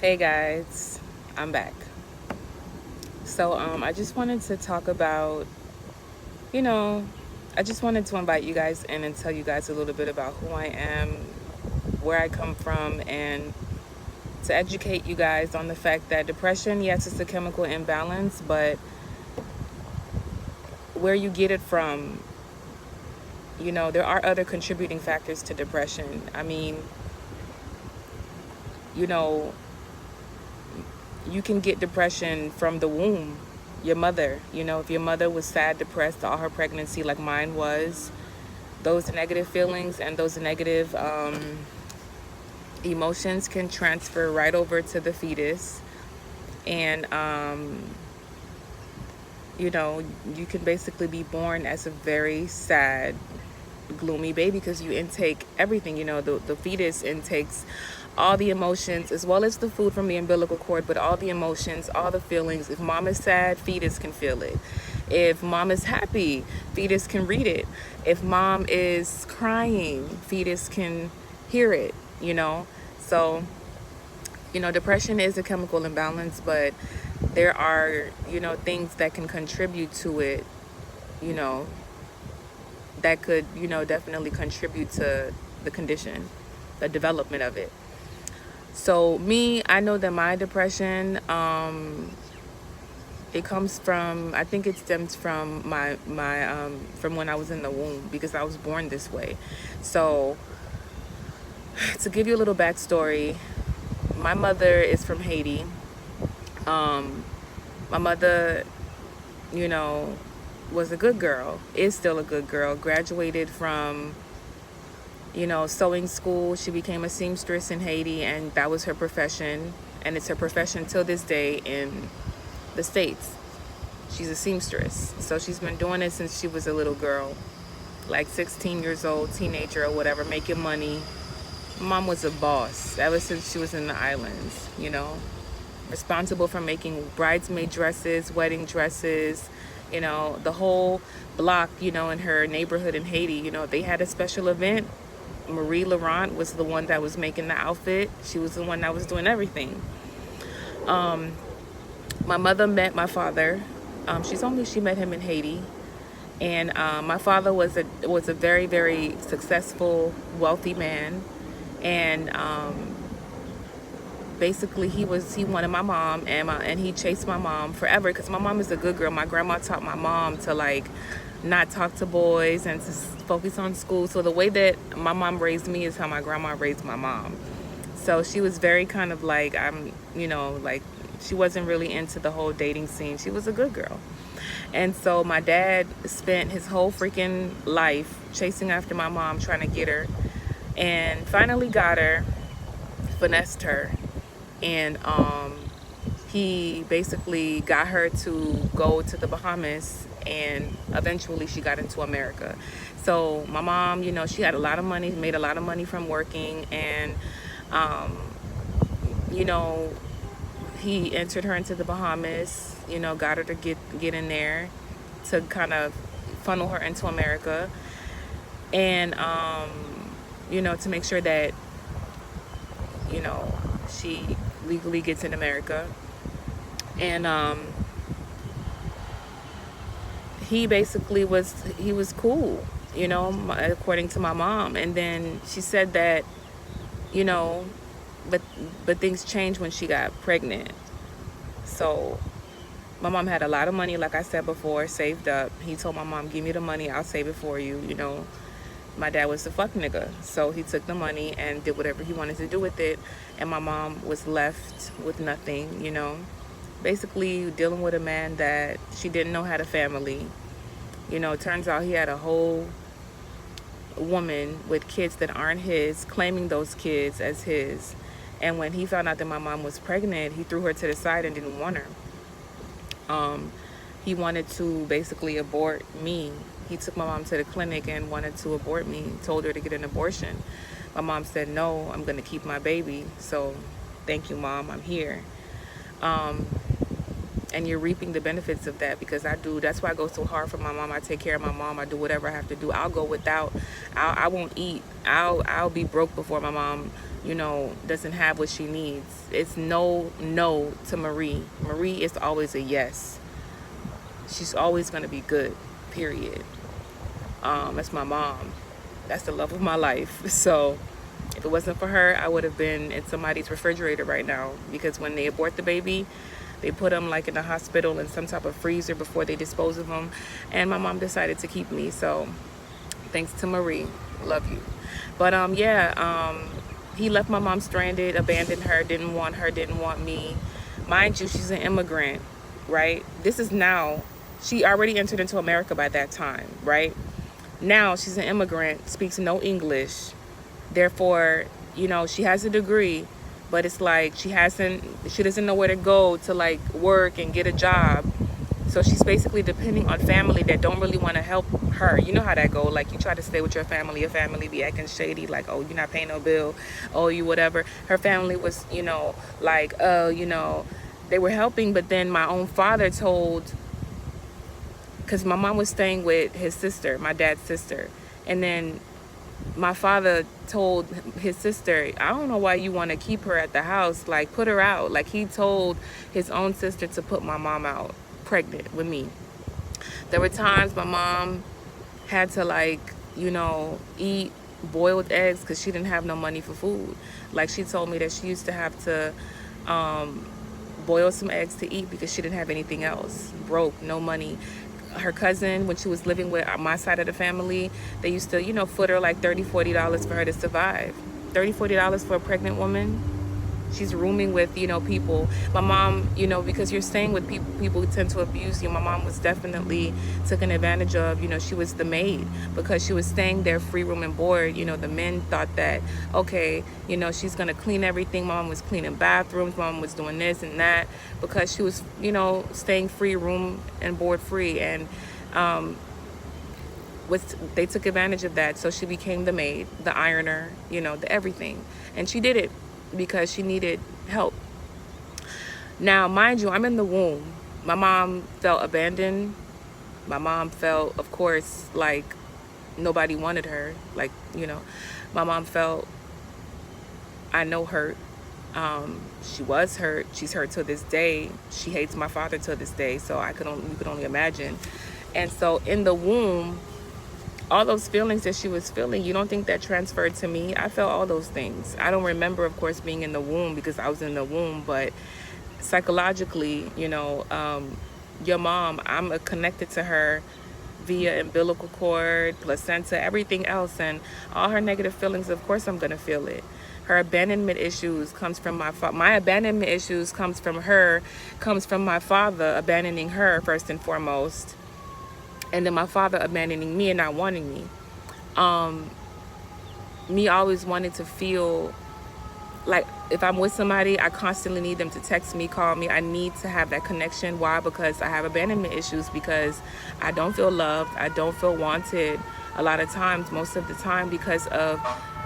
Hey guys, I'm back. I just wanted to talk about, you know, I just wanted to invite you guys in and tell you guys a little bit about who I am, where I come from, and to educate you guys on the fact that depression, yes, it's a chemical imbalance, but where you get it from, there are other contributing factors to depression. I mean, you know, you can get depression from the womb. Your mother, if your mother was sad, depressed all her pregnancy, like mine was, those negative feelings and those negative emotions can transfer right over to the fetus. And, you can basically be born as a very sad, gloomy baby because you intake everything. The fetus intakes all the emotions as well as the food from the umbilical cord, but all the emotions, all the feelings. If mom is sad, fetus can feel it. If mom is happy, fetus can read it. If mom is crying, fetus can hear it, So, depression is a chemical imbalance, but there are, things that can contribute to it, you know, that could, definitely contribute to the condition, the development of it. So me, I know that my depression, it comes from, I think it stems from from when I was in the womb because I was born this way. So to give you a little backstory, my mother is from Haiti. My mother, you know, was a good girl, is still a good girl, graduated from, sewing school. She became a seamstress in Haiti, and that was her profession. And it's her profession till this day in the States. She's a seamstress. So she's been doing it since she was a little girl, like 16 years old, teenager or whatever, making money. Mom was a boss ever since she was in the islands, responsible for making bridesmaid dresses, wedding dresses, the whole block, in her neighborhood in Haiti, they had a special event. Marie Laurent was the one that was making the outfit. She was the one that was doing everything. My mother met my father. She met him in Haiti. And my father was a very, very successful, wealthy man. And basically he wanted my mom, and he chased my mom forever because my mom is a good girl. My grandma taught my mom to like not talk to boys and to focus on school. So the way that my mom raised me is how my grandma raised my mom. So she was very kind of like, like she wasn't really into the whole dating scene. She was a good girl. And so my dad spent his whole freaking life chasing after my mom, trying to get her, and finally got her, finessed her, and he basically got her to go to the Bahamas, and eventually she got into America. So my mom, she had a lot of money, made a lot of money from working, and you know, he entered her into the Bahamas, got her to get in there to kind of funnel her into America, and to make sure that she legally gets in America. And he basically was cool, according to my mom. And then she said that, you know, but things changed when she got pregnant. So my mom had a lot of money, like I said before, saved up. He told my mom, give me the money, I'll save it for you. My dad was the fuck nigga. So he took the money and did whatever he wanted to do with it. And my mom was left with nothing, basically dealing with a man that she didn't know had a family. It turns out he had a whole woman with kids that aren't his, claiming those kids as his. And when he found out that my mom was pregnant, he threw her to the side and didn't want her. He wanted to basically abort me. He took my mom to the clinic and wanted to abort me, told her to get an abortion. My mom said, no, I'm going to keep my baby. So thank you, Mom, I'm here. And you're reaping the benefits of that, because I do. That's why I go so hard for my mom. I take care of my mom. I do whatever I have to do. I'll go without. I won't eat. I'll be broke before my mom doesn't have what she needs. It's no to Marie. Marie is always a yes. She's always going to be good, period. That's my mom. That's the love of my life. So if it wasn't for her, I would have been in somebody's refrigerator right now, because when they abort the baby, they put them like in the hospital in some type of freezer before they dispose of them. And my mom decided to keep me. So thanks to Marie. Love you. But he left my mom stranded, abandoned her, didn't want me. Mind you, she's an immigrant, right? This is now. She already entered into America by that time, right? Now she's an immigrant, speaks no English. Therefore, she has a degree, but it's like she doesn't know where to go to like work and get a job. So she's basically depending on family that don't really want to help her. You know how that go. Like, you try to stay with your family be acting shady, like, oh, you're not paying no bill, oh, you whatever. Her family was, like, they were helping, but then my own father told, because my mom was staying with his sister, my dad's sister, and then my father told his sister, I don't know why you want to keep her at the house, like, put her out. Like, he told his own sister to put my mom out pregnant with me. There were times my mom had to, like, eat boiled eggs because she didn't have no money for food. Like, she told me that she used to have to boil some eggs to eat because she didn't have anything else. Broke, no money. Her cousin, when she was living with my side of the family, they used to, foot her like $30, $40 for her to survive. $30, $40 for a pregnant woman. She's rooming with, people. My mom, because you're staying with people who tend to abuse you. My mom was definitely taken advantage of. She was the maid because she was staying there free room and board. The men thought that, okay, she's going to clean everything. My mom was cleaning bathrooms. My mom was doing this and that because she was, staying free room and board free. And they took advantage of that. So she became the maid, the ironer, the everything. And she did it because she needed help. Now, mind you, I'm in the womb. My mom felt abandoned. My mom felt, of course, like nobody wanted her. Like, my mom felt, I know, hurt. She was hurt. She's hurt to this day. She hates my father to this day. So you could only imagine. And so in the womb, all those feelings that she was feeling, you don't think that transferred to me? I felt all those things. I don't remember, of course, being in the womb because I was in the womb, but psychologically, your mom, I'm connected to her via umbilical cord, placenta, everything else, and all her negative feelings, of course I'm gonna feel it. Her abandonment issues comes from my abandonment issues comes from my father abandoning her first and foremost. And then my father abandoning me and not wanting me. Me always wanting to feel like if I'm with somebody, I constantly need them to text me, call me. I need to have that connection. Why? Because I have abandonment issues, because I don't feel loved. I don't feel wanted a lot of times, most of the time, because of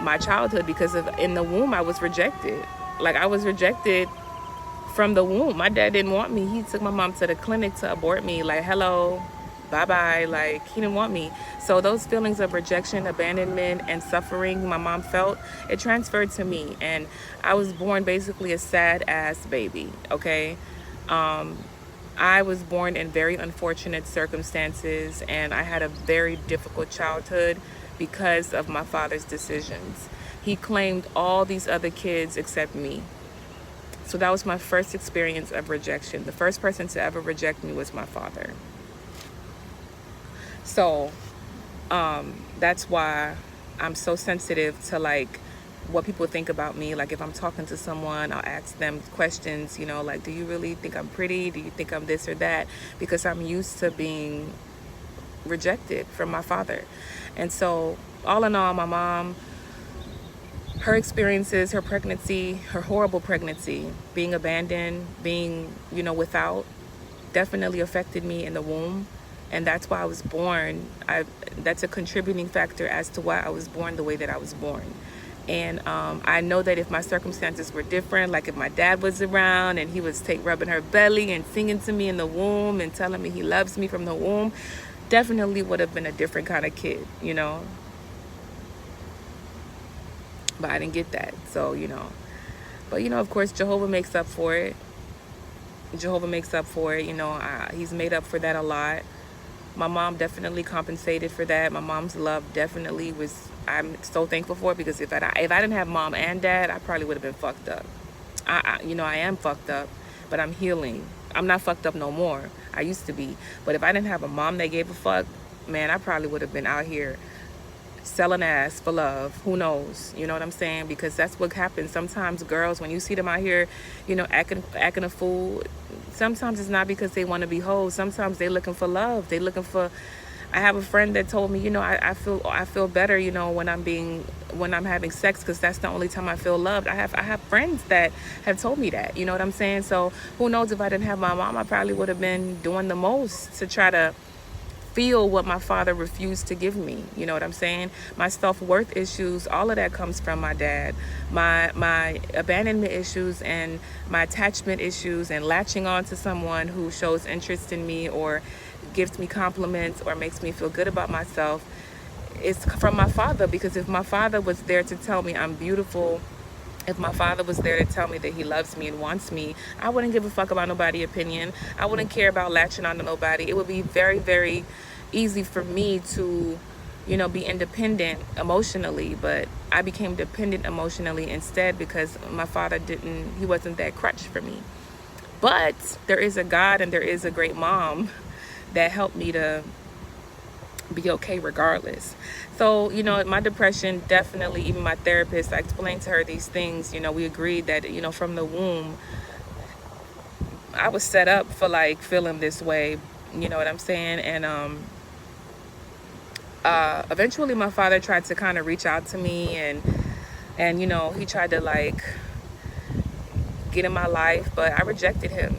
my childhood, because of in the womb, I was rejected. Like, I was rejected from the womb. My dad didn't want me. He took my mom to the clinic to abort me. Like, hello, bye-bye. Like, he didn't want me. So those feelings of rejection, abandonment, and suffering my mom felt, it transferred to me. And I was born basically a sad-ass baby, okay? I was born in very unfortunate circumstances, and I had a very difficult childhood because of my father's decisions. He claimed all these other kids except me. So that was my first experience of rejection. The first person to ever reject me was my father. So that's why I'm so sensitive to, like, what people think about me. Like, if I'm talking to someone, I'll ask them questions, like, do you really think I'm pretty? Do you think I'm this or that? Because I'm used to being rejected from my father. And so all in all, my mom, her experiences, her pregnancy, her horrible pregnancy, being abandoned, being, without, definitely affected me in the womb. And that's why I was born. That's a contributing factor as to why I was born the way that I was born. And I know that if my circumstances were different, like if my dad was around and he was rubbing her belly and singing to me in the womb and telling me he loves me from the womb, definitely would have been a different kind of kid, but I didn't get that. So, but of course, Jehovah makes up for it. Jehovah makes up for it. He's made up for that a lot. My mom definitely compensated for that. My mom's love definitely was, I'm so thankful for it, because if I didn't have mom and dad, I probably would have been fucked up. I am fucked up, but I'm healing. I'm not fucked up no more. I used to be. But if I didn't have a mom that gave a fuck, man, I probably would have been out here selling ass for love. Who knows? You know what I'm saying? Because that's what happens. Sometimes girls, when you see them out here, acting a fool, sometimes it's not because they want to be hoes. Sometimes they're looking for love. They looking for. I have a friend that told me, I feel better, when I'm having sex, because that's the only time I feel loved. I have friends that have told me that. You know what I'm saying? So who knows, if I didn't have my mom, I probably would have been doing the most to try to feel what my father refused to give me. You know what I'm saying? My self-worth issues, all of that comes from my dad. My abandonment issues and my attachment issues and latching on to someone who shows interest in me or gives me compliments or makes me feel good about myself is from my father. Because if my father was there to tell me I'm beautiful, if my father was there to tell me that he loves me and wants me, I wouldn't give a fuck about nobody's opinion. I wouldn't care about latching on to nobody. It would be very, very easy for me to, be independent emotionally, but I became dependent emotionally instead because my father he wasn't that crutch for me. But there is a God and there is a great mom that helped me to be okay regardless. So, my depression, definitely, even my therapist, I explained to her these things. We agreed that, from the womb, I was set up for like feeling this way. You know what I'm saying? And eventually my father tried to kind of reach out to me and he tried to like get in my life, but I rejected him.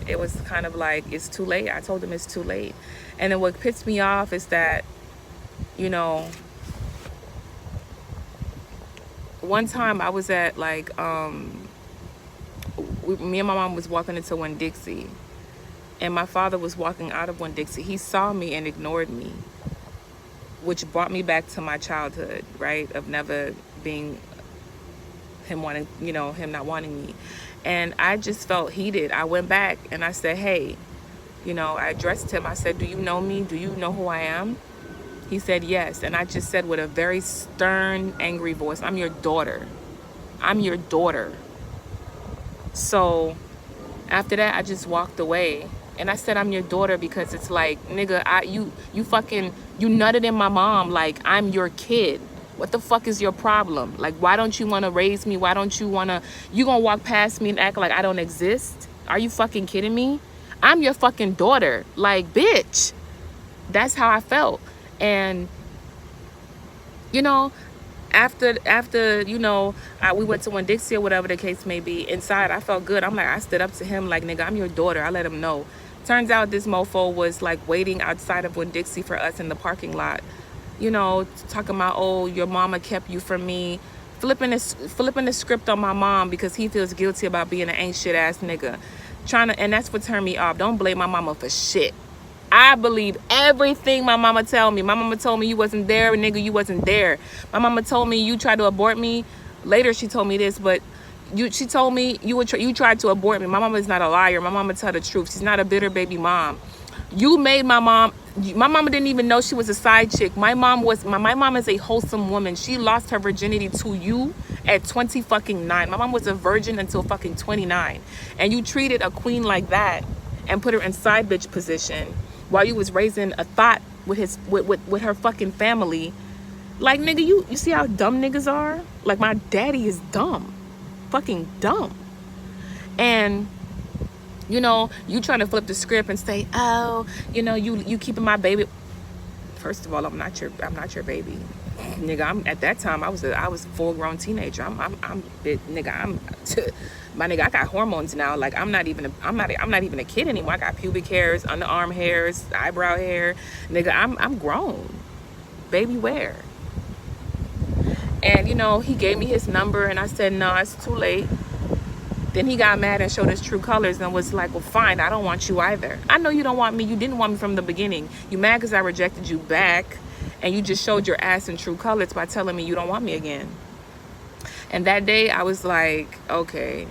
It was kind of like, it's too late. I told him it's too late. And then what pissed me off is that, one time I was at like, me and my mom was walking into Winn-Dixie, and my father was walking out of Winn-Dixie. He saw me and ignored me, which brought me back to my childhood, right? Of never being him wanting, him not wanting me. And I just felt heated. I went back and I said, hey, I addressed him. I said, do you know me? Do you know who I am? He said, yes. And I just said with a very stern, angry voice, I'm your daughter. I'm your daughter. So after that, I just walked away. And I said, I'm your daughter because it's like, nigga, you nutted in my mom like I'm your kid. What the fuck is your problem? Like, why don't you want to raise me? Why don't you want to, you gonna walk past me and act like I don't exist? Are you fucking kidding me? I'm your fucking daughter. Like, bitch. That's how I felt. And, after we went to Winn-Dixie or whatever the case may be, inside I felt good. I'm like, I stood up to him like, nigga, I'm your daughter. I let him know. Turns out this mofo was like waiting outside of Winn-Dixie for us in the parking lot, talking about, oh, your mama kept you from me, flipping the script on my mom because he feels guilty about being an ain't shit ass nigga. And that's what turned me off. Don't blame my mama for shit. I believe everything my mama tell me. My mama told me you wasn't there, nigga, you wasn't there. My mama told me you tried to abort me. Later she told me this, but she told me you tried to abort me. My mama is not a liar. My mama tell the truth. She's not a bitter baby mom. You made my mama didn't even know she was a side chick. My mom is a wholesome woman. She lost her virginity to you at 29. My mom was a virgin until fucking 29. And you treated a queen like that and put her in side bitch position while you was raising a thought with her fucking family. Like, nigga, you see how dumb niggas are? Like, my daddy is dumb. Fucking dumb. And you trying to flip the script and say, oh, you keeping my baby. First of all, I'm not your baby, nigga. At that time I was a full grown teenager. My nigga, I got hormones now. Like, I'm not even a kid anymore. I got pubic hairs, underarm hairs, eyebrow hair. Nigga, I'm grown. Baby, where? And he gave me his number and I said, no, it's too late. Then he got mad and showed his true colors and was like, well, fine, I don't want you either. I know you don't want me. You didn't want me from the beginning. You mad because I rejected you back, and you just showed your ass in true colors by telling me you don't want me again. And that day I was like, okay,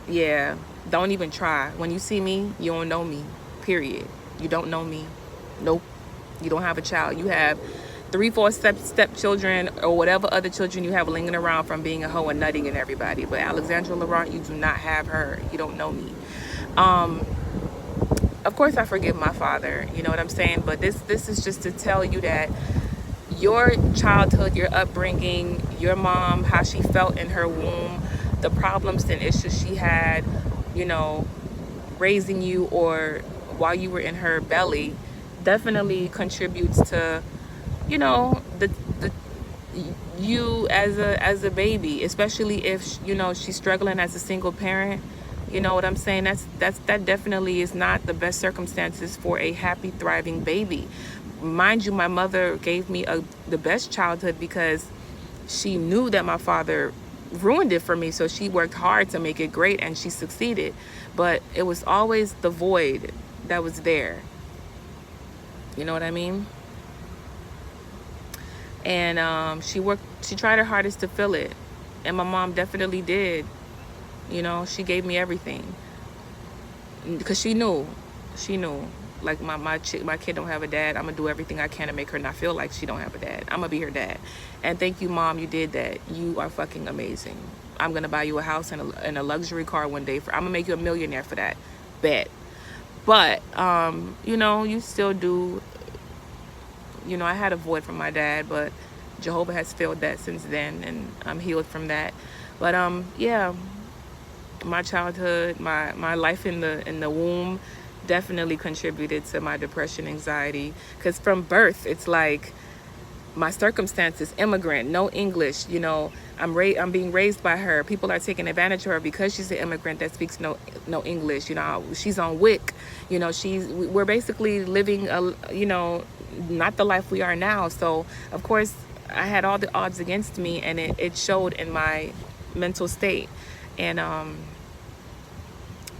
yeah, don't even try. When you see me, you don't know me, period. You don't know me. Nope. You don't have a child. You have 3-4 step children or whatever other children you have lingering around from being a hoe and nutting and everybody. But Alexandra Laurent, you do not have her. You don't know me. Of course I forgive my father, you know what I'm saying? But this is just to tell you that your childhood, your upbringing, your mom, how she felt in her womb, the problems and issues she had, you know, raising you or while you were in her belly, definitely contributes to, you know, the you as a baby, especially if, you know, she's struggling as a single parent. You know what I'm saying? That definitely is not the best circumstances for a happy, thriving baby. Mind you, my mother gave me the best childhood because she knew that my father ruined it for me, so she worked hard to make it great and she succeeded. But it was always the void that was there. You know what I mean? And she tried her hardest to fill it, and my mom definitely did. You know, she gave me everything because she knew like my kid don't have a dad. I'm gonna do everything I can to make her not feel like she don't have a dad. I'm gonna be her dad. And thank you, Mom, you did that. You are fucking amazing. I'm gonna buy you a house and a luxury car one day. I'm gonna make you a millionaire for that, bet. But you know, you still do. You know, I had a void from my dad, but Jehovah has filled that since then, and I'm healed from that. But yeah, my childhood, my life in the womb definitely contributed to my depression, anxiety, because from birth it's like my circumstances, immigrant, no English, you know, I'm being raised by her. People are taking advantage of her because she's an immigrant that speaks no English. You know, she's on WIC. You know, we're basically living you know, not the life we are now. So of course I had all the odds against me, and it showed in my mental state. And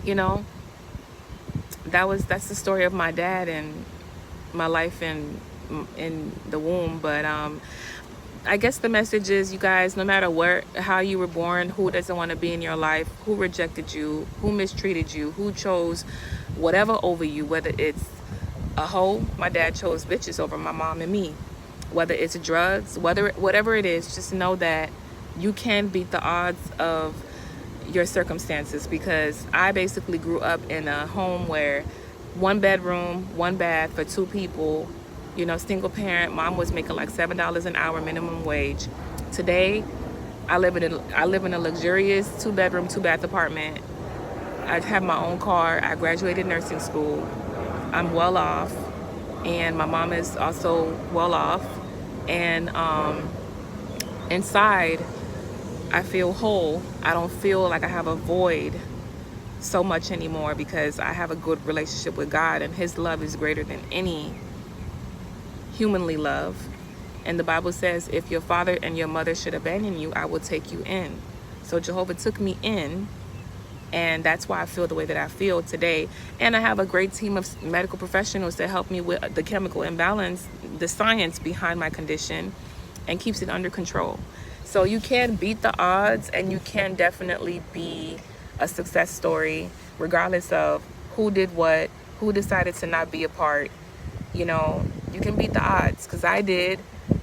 you know, that's the story of my dad and my life in the womb. But I guess the message is, you guys, no matter how you were born, who doesn't want to be in your life, who rejected you, who mistreated you, who chose whatever over you, whether it's a hoe, my dad chose bitches over my mom and me, whether it's drugs, whatever it is, just know that you can beat the odds of your circumstances. Because I basically grew up in a home where 1 bedroom, 1 bath for 2 people, you know, single parent. Mom was making like $7 an hour minimum wage. Today I live in a luxurious 2 bedroom, 2 bath apartment. I have my own car. I graduated nursing school. I'm well off, and my mom is also well off. And inside I feel whole. I don't feel like I have a void so much anymore, because I have a good relationship with God, and his love is greater than any humanly love. And the Bible says, if your father and your mother should abandon you, I will take you in. So Jehovah took me in, and that's why I feel the way that I feel today. And I have a great team of medical professionals that help me with the chemical imbalance, the science behind my condition, and keeps it under control. So you can beat the odds, and you can definitely be a success story, regardless of who did what, who decided to not be a part. You know, you can beat the odds, because I did,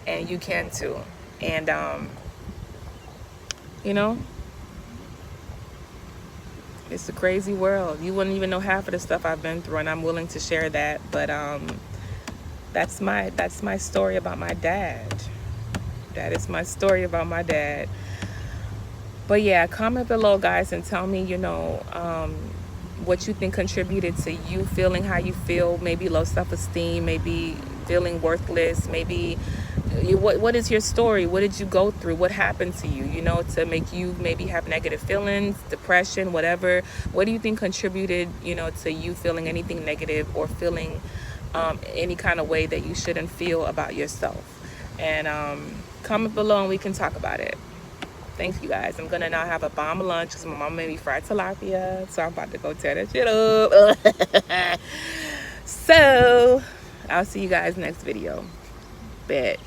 and you can too. And you know, it's a crazy world. You wouldn't even know half of the stuff I've been through, and I'm willing to share that. But that's my story about my dad. That is my story about my dad. But yeah, comment below, guys, and tell me, you know, what you think contributed to you feeling how you feel. Maybe low self-esteem, maybe feeling worthless, maybe what is your story? What did you go through? What happened to you, you know, to make you maybe have negative feelings, depression, whatever? What do you think contributed, you know, to you feeling anything negative, or feeling any kind of way that you shouldn't feel about yourself? And comment below and we can talk about it. Thank you, guys. I'm gonna now have a bomb lunch because my mom made me fried tilapia, so I'm about to go tear that shit up. So I'll see you guys next video. Bet.